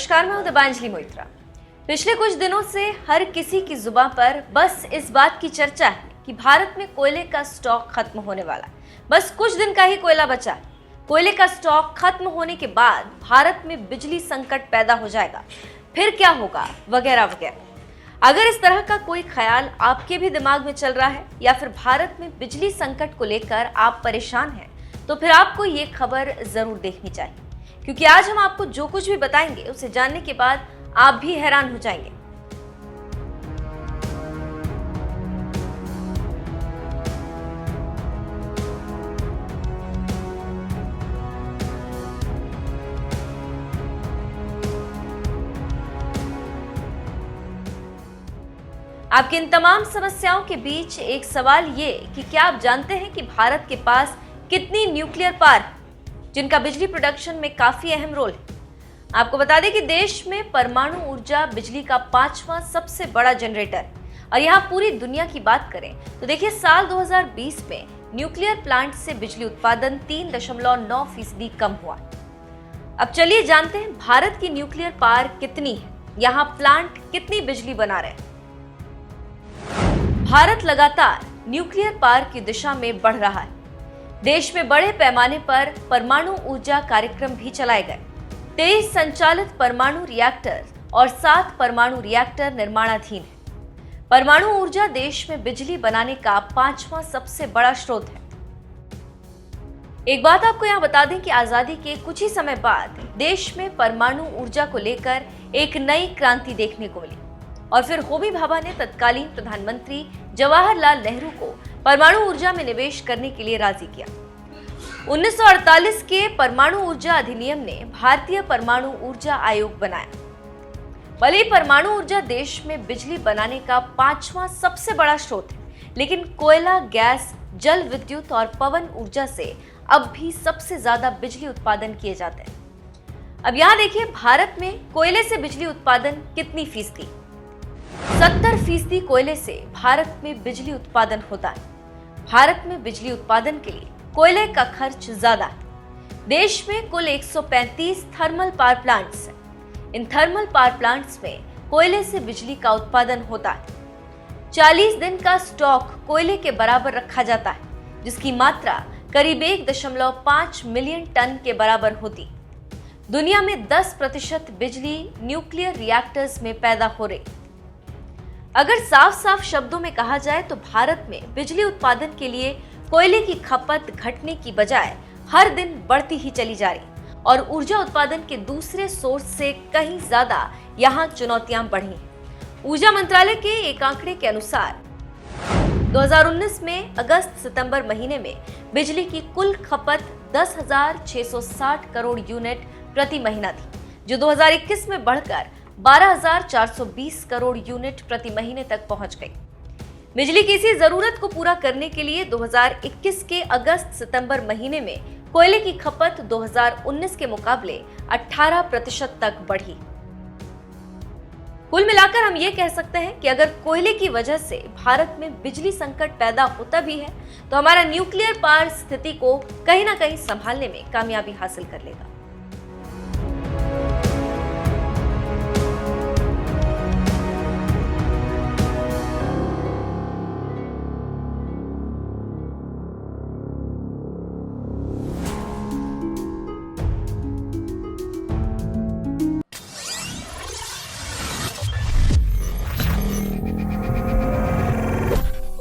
नमस्कार, मैं हूं दिबांजलि मोइत्रा। पिछले कुछ दिनों से हर किसी की जुबान पर बस इस बात की चर्चा है कि भारत में कोयले का स्टॉक खत्म होने वाला है। बस कुछ दिन का ही कोयला बचा है। कोयले का स्टॉक खत्म होने के बाद भारत में बिजली संकट पैदा हो जाएगा, फिर क्या होगा, वगैरह वगैरह। अगर इस तरह का कोई ख्याल आपके भी दिमाग में चल रहा है या फिर भारत में बिजली संकट को लेकर आप परेशान हैं, तो फिर आपको ये खबर जरूर देखनी चाहिए, क्योंकि आज हम आपको जो कुछ भी बताएंगे उसे जानने के बाद आप भी हैरान हो जाएंगे। आपकी इन तमाम समस्याओं के बीच एक सवाल ये कि क्या आप जानते हैं कि भारत के पास कितनी न्यूक्लियर पावर है, जिनका बिजली प्रोडक्शन में काफी अहम रोल है। आपको बता दें कि देश में परमाणु ऊर्जा बिजली का 5वां सबसे बड़ा जनरेटर है। और यहाँ पूरी दुनिया की बात करें तो देखिए, साल 2020 में न्यूक्लियर प्लांट से बिजली उत्पादन 3.9% कम हुआ। अब चलिए जानते हैं भारत की न्यूक्लियर पावर कितनी है, यहाँ प्लांट कितनी बिजली बना रहे हैं। भारत लगातार न्यूक्लियर पावर की दिशा में बढ़ रहा है। देश में बड़े पैमाने पर परमाणु ऊर्जा कार्यक्रम भी चलाए गए। 23 संचालित परमाणु रिएक्टर और 7 परमाणु रिएक्टर निर्माणाधीन है। परमाणु ऊर्जा देश में बिजली बनाने का 5वां सबसे बड़ा स्रोत है। एक बात आपको यहाँ बता दें कि आजादी के कुछ ही समय बाद देश में परमाणु ऊर्जा को लेकर एक नई क्रांति देखने को मिली और फिर होमी भाभा ने तत्कालीन प्रधानमंत्री जवाहरलाल नेहरू को परमाणु ऊर्जा में निवेश करने के लिए राजी किया। 1948 के परमाणु ऊर्जा अधिनियम ने भारतीय परमाणु ऊर्जा आयोग बनाया। भले ही परमाणु ऊर्जा देश में बिजली बनाने का 5वां सबसे बड़ा स्रोत है, लेकिन कोयला, गैस, जल विद्युत और पवन ऊर्जा से अब भी सबसे ज्यादा बिजली उत्पादन किए जाते हैं। अब यहाँ देखिए, भारत में कोयले से बिजली उत्पादन कितनी फीसदी? 70% कोयले से भारत में बिजली उत्पादन होता है। भारत में बिजली उत्पादन के लिए कोयले का खर्च ज्यादा है। देश में कुल 135 थर्मल पावर प्लांट्स हैं। इन थर्मल पावर प्लांट्स में कोयले से बिजली का उत्पादन होता है। 40 दिन का स्टॉक कोयले के बराबर रखा जाता है, जिसकी मात्रा करीब 1.5 मिलियन टन के बराबर होती। दुनिया में 10% बिजली न्यूक्लियर रिएक्टर्स में पैदा हो रही। अगर साफ साफ शब्दों में कहा जाए तो भारत में बिजली उत्पादन के लिए कोयले की खपत घटने की बजाय हर दिन बढ़ती ही चली जा रही और ऊर्जा उत्पादन के दूसरे सोर्स से कहीं ज्यादा यहाँ चुनौतियां बढ़ी हैं। ऊर्जा मंत्रालय के एक आंकड़े के अनुसार 2019 में अगस्त-सितंबर महीने में बिजली की कुल खपत 10,660 करोड़ यूनिट प्रति महीना थी, जो 2021 में बढ़कर 12,420 करोड़ यूनिट प्रति महीने तक पहुंच गई। बिजली की इसी जरूरत को पूरा करने के लिए 2021 के अगस्त-सितंबर महीने में कोयले की खपत 2019 के मुकाबले 18% तक बढ़ी। कुल मिलाकर हम ये कह सकते हैं कि अगर कोयले की वजह से भारत में बिजली संकट पैदा होता भी है, तो हमारा न्यूक्लियर पावर स्थिति को कहीं ना कहीं संभालने में कामयाबी हासिल कर लेगा।